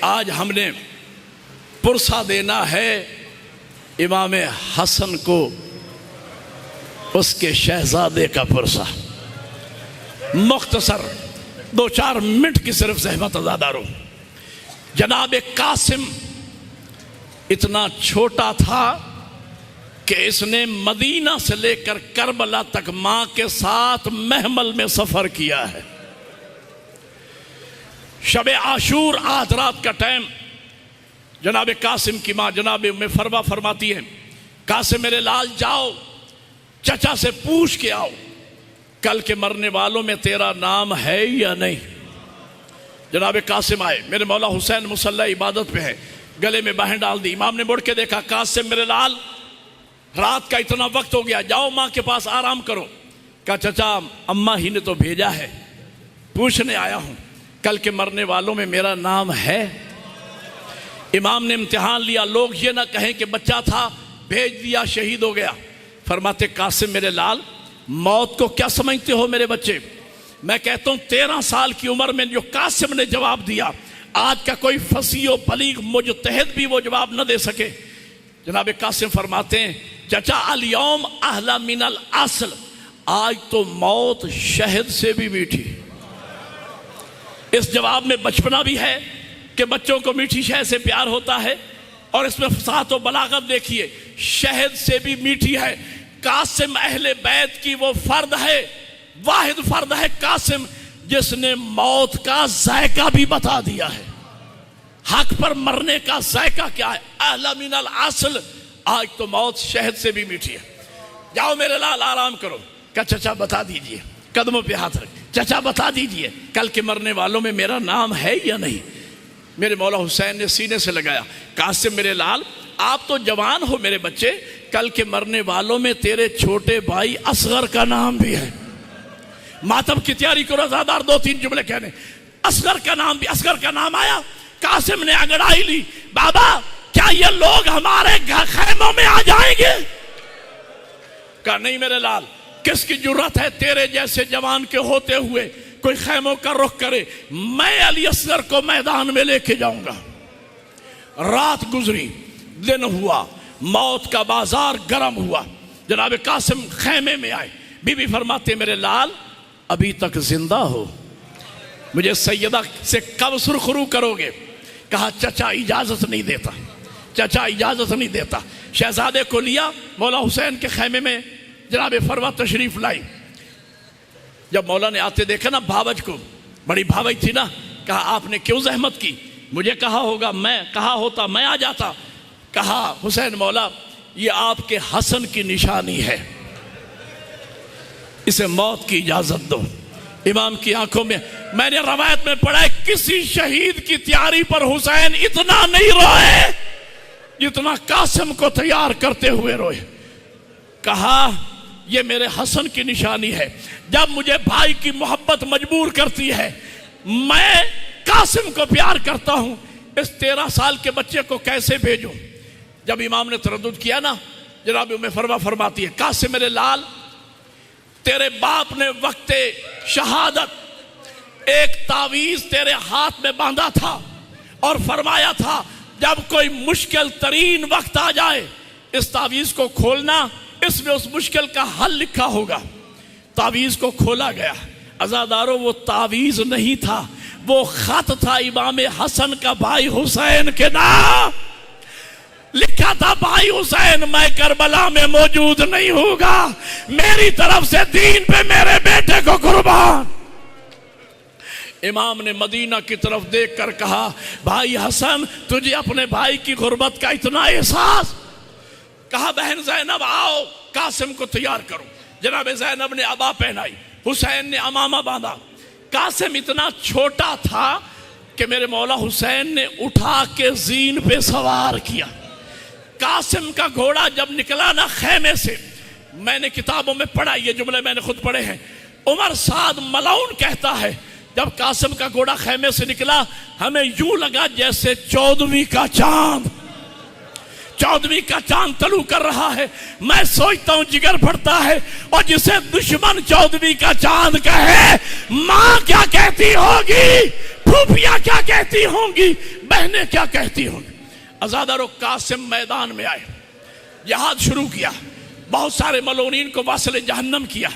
आज हमने पुरसा देना है इमाम हसन को, उसके शहजादे का पुरसा। मुख्तसर 2-4 मिनट की सिर्फ ज़हमत अज़ादारो। जनाब कासिम इतना छोटा था कि इसने मदीना से लेकर करबला तक मां के साथ महमल में सफर किया है। शब आशूर आज रात का टाइम जनाब कासिम की मां जनाब उम्मे फरवा फरमाती है, कासिम मेरे लाल जाओ चचा से पूछ के आओ कल के मरने वालों में तेरा नाम है या नहीं। जनाब कासिम आए, मेरे मौला हुसैन मुसल्ला इबादत पे है, गले में बाहें डाल दी। इमाम ने मुड़ के देखा, कासिम मेरे लाल रात का इतना वक्त हो गया, जाओ माँ के पास आराम करो। कहा चचा अम्मा ही ने तो भेजा है, पूछने आया हूँ कल के मरने वालों में मेरा नाम है। इमाम ने इम्तिहान लिया, लोग ये ना कहें कि बच्चा था भेज दिया शहीद हो गया। फरमाते कासिम मेरे लाल मौत को क्या समझते हो मेरे बच्चे। मैं कहता हूँ 13 साल की उम्र में जो कासिम ने जवाब दिया, आज का कोई फसीह बलीग मुजतहिद भी वो जवाब न दे सके। जनाब कासिम फरमाते हैं चचा अल-यौम अहला मिनल असल, आज तो मौत शहद से भी मीठी। इस जवाब में बचपना भी है कि बच्चों को मीठी शहद से प्यार होता है, और इसमें फसाहत व बलागत देखिए, शहद से भी मीठी है। कासिम अहले बैत की वो फर्द है, वाहिद फर्द है कासिम जिसने मौत का जायका भी बता दिया है। हक पर मरने का जायका क्या है, अहला मिनल असल, आज तो मौत शहद से भी मीठी है। जाओ मेरे लाल आराम करो। क्या चचा बता दीजिए, कदमों पे हाथ रख, चचा बता दीजिए कल के मरने वालों में मेरा नाम है या नहीं। मेरे मौला हुसैन ने सीने से लगाया, कासिम मेरे लाल आप तो जवान हो मेरे बच्चे, कल के मरने वालों में तेरे छोटे भाई असगर का नाम भी है। मातम की तैयारी करो ज़ादार, 2-3 जुमले कहने। असगर का नाम भी, असगर का नाम आया। कासिम ने अंगड़ाई ली, बाबा क्या ये लोग हमारे खैमों में आ जाएंगे। कहा नहीं मेरे लाल, किसकी जुर्रत है तेरे जैसे जवान के होते हुए कोई खैमों का रुख करे। मैं अली असगर को मैदान में लेके जाऊंगा। रात गुजरी, दिन हुआ, मौत का बाजार गर्म हुआ। जनाब कासिम खैमे में आए, बीबी फरमाते मेरे लाल अभी तक जिंदा हो, मुझे सैयदा से कब सुरखरू करोगे। कहा चचा इजाजत नहीं देता, चचा इजाजत नहीं देता। शहजादे को लिया, मौला हुसैन के खैमे में जनाब फरवा तशरीफ लाई। जब मौला ने आते देखा ना भावज को, बड़ी भावज थी ना, कहा आपने क्यों जहमत की, मुझे कहा होगा, मैं कहा होता मैं आ जाता। कहा हुसैन मौला ये आपके हसन की निशानी है, इसे मौत की इजाजत दो। इमाम की आंखों में, मैंने रवायत में पढ़ा है किसी शहीद की तैयारी पर हुसैन इतना नहीं रोए जितना कासिम को तैयार करते हुए रोए। कहा ये मेरे हसन की निशानी है, जब मुझे भाई की मोहब्बत मजबूर करती है मैं कासिम को प्यार करता हूं, इस 13 साल के बच्चे को कैसे भेजूं। जब इमाम ने तरद्दुद किया ना, जनाब उम्मे फरवा फरमाती है कासिम मेरे लाल तेरे बाप ने वक्ते शहादत एक तावीज तेरे हाथ में बांधा था और फरमाया था जब कोई मुश्किल तरीन वक्त आ जाए इस तावीज को खोलना, इसमें उस मुश्किल का हल लिखा होगा। तावीज को खोला गया, अज़ादारों वो तावीज नहीं था, वो खत था इमाम हसन का भाई हुसैन के नाम। लिखा था भाई हुसैन मैं करबला में मौजूद नहीं होगा, मेरी तरफ से दीन पे मेरे बेटे को कुर्बान। इमाम ने मदीना की तरफ देखकर कहा भाई हसन तुझे अपने भाई की गुर्बत का इतना एहसास। कहा बहन ज़ैनब आओ कासिम को तैयार करो। जनाब ज़ैनब ने अबा पहनाई, हुसैन ने अमामा बांधा। कासिम इतना छोटा था कि मेरे मौला हुसैन ने उठा के जीन पे सवार किया। कासिम का घोड़ा जब निकला ना खैमे से, मैंने किताबों में पढ़ा, ये जुमले मैंने खुद पढ़े हैं। उमर साद मलाउन कहता है जब कासिम का घोड़ा खैमे से निकला हमें यूं लगा जैसे 14वीं का चांद, 14वीं का चांद तलू कर रहा है। मैं सोचता हूं जिगर फटता है, और जिसे दुश्मन 14वीं का चांद कहे, मां क्या कहती होगी, फूफियां क्या कहती होंगी, बहनें क्या कहती होंगी। अज़ादारो कासिम मैदान में आए, जिहाद शुरू किया, बहुत सारे मलोनीन को वासिल जहन्नम किया।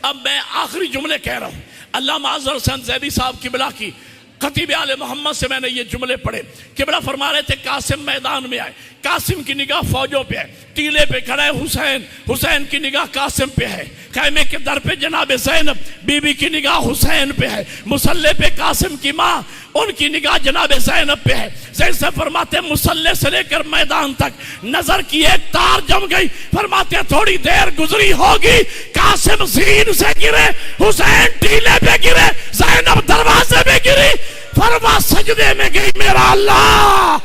अब मैं आखिरी जुमले कह रहा हूँ। अल्लामा अज़हर हुसैन ज़ैदी साहब किबला की खतीब आले मोहम्मद से मैंने ये जुमले पढ़े। किबला फरमा रहे थे कासिम मैदान में आए, कासिम की निगाह फौजों पे है, टीले पे खड़ा है हुसैन, हुसैन की निगाह कासिम पे है, खैमे के दर पे जनाब ज़ैनब बीबी की निगाह हुसैन पे है, मुसल्ले पे कासिम की माँ, उनकी निगाह जनाब ज़ैनब पे है। जैसे फरमाते मुसल्ले से लेकर मैदान तक नजर की एक तार जम गई। फरमाते थोड़ी देर गुजरी होगी, कासिम ज़ीन से गिरे, हुसैन टीले पे गिरे, ज़ैनब दरवाजे पे गिरी, फरमा सजदे में गई। मेरा अल्लाह,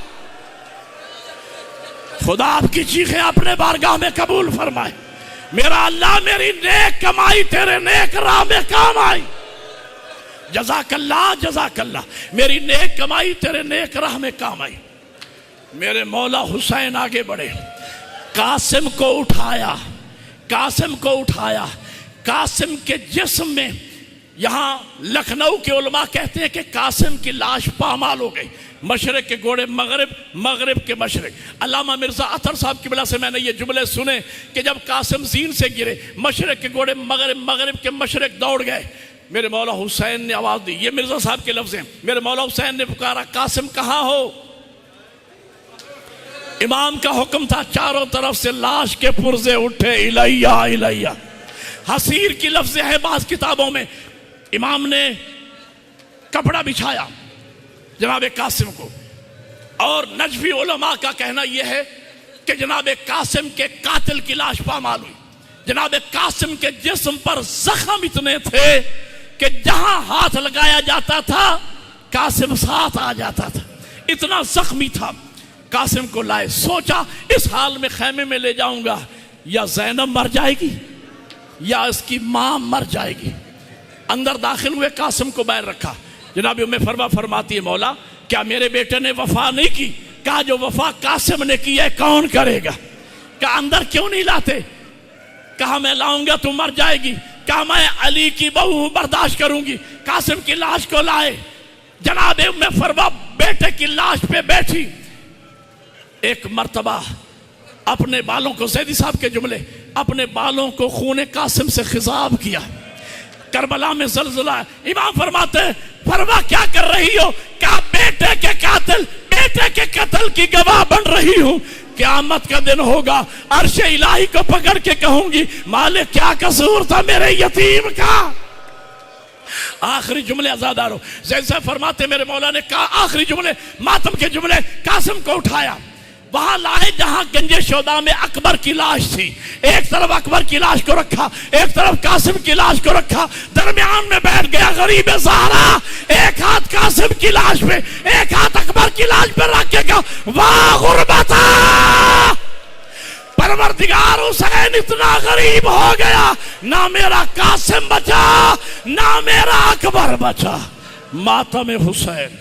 खुदा आपकी चीखें अपने बारगाह में कबूल फरमाए। मेरा अल्लाह, मेरी नेक कमाई तेरे नेक राह में काम आई। जज़ाकल्लाह जज़ाकल्लाह, मेरी नेक कमाई तेरे नेक राह में काम आई। मेरे मौला हुसैन आगे बढ़े, कासिम को उठाया, कासिम को उठाया। कासिम के जिस्म में, यहाँ लखनऊ के उलमा कहते हैं कि कासिम की लाश पामाल हो गई। मशरक के घोड़े मगरिब, मगरिब के मशरक। अल्लामा मिर्ज़ा अतर साहब की वजह से मैंने ये जुमले सुने कि जब कासिम ज़ीन से गिरे, मशरक के घोड़े मगरिब, मगरिब के मशरक दौड़ गए। मेरे मौला हुसैन ने आवाज़ दी, ये मिर्ज़ा साहब के लफ्ज़ हैं। मेरे मौला हुसैन ने पुकारा, कासिम कहाँ हो? इमाम का हुक्म था, चारों तरफ से लाश के पुर्जे उठे, इलैया इलैया। हसीर की लफ्ज़ है बाज़ किताबों में। इमाम ने कपड़ा बिछाया जनाब कासिम को, और नजफी उलमा का कहना यह है कि जनाब कासिम के कातिल की लाश पामाल हुई। जनाब कासिम के जिस्म पर जख्म इतने थे कि जहां हाथ लगाया जाता था कासिम साथ आ जाता था, इतना जख्मी था। कासिम को लाए, सोचा इस हाल में खैमे में ले जाऊंगा, या ज़ैनब मर जाएगी या इसकी मां मर जाएगी। अंदर दाखिल हुए, कासिम को बाहर रखा। जनाब उम्मे फरमा फरमाती है, मौला क्या मेरे बेटे ने वफा नहीं की? कहा जो वफा कासिम ने की है कौन करेगा? कहा अंदर क्यों नहीं लाते? कहा मैं लाऊंगा तू मर जाएगी। कहा मैं अली की बहू हूं, बर्दाश्त करूंगी। कासिम की लाश को लाए, जनाब उम्मे फरमा बेटे की लाश पे बैठी। एक मर्तबा अपने बालों को, ज़ैदी साहब के जुमले, अपने बालों को खूने कासिम से खिजाब किया। करबला में ज़लज़ला। इमाम फरमाते फरमा क्या कर रही हो? क्या बेटे के कातिल, बेटे के कत्ल की गवाह बन रही हूं। क़यामत का दिन होगा, अर्श इलाही को पकड़ के कहूंगी, मालिक क्या कसूर था मेरे यतीम का। आखिरी जुमले अज़ादारो, जैसे फरमाते मेरे मौला ने कहा, आखिरी जुमले, मातम के जुमले। कासिम को उठाया, वहां लाए जहां गंजे शोदा में अकबर की लाश थी। एक तरफ अकबर की लाश को रखा, एक तरफ कासिम की लाश को रखा, दरमियान में बैठ गया गरीब ज़हरा। एक हाथ कासिम की लाश पे, एक हाथ अकबर की लाश पे रख के कहा, वाह गुरबता, परवरदिगार हुसैन इतना गरीब हो गया, ना मेरा कासिम बचा ना मेरा अकबर बचा। मातम हुसैन।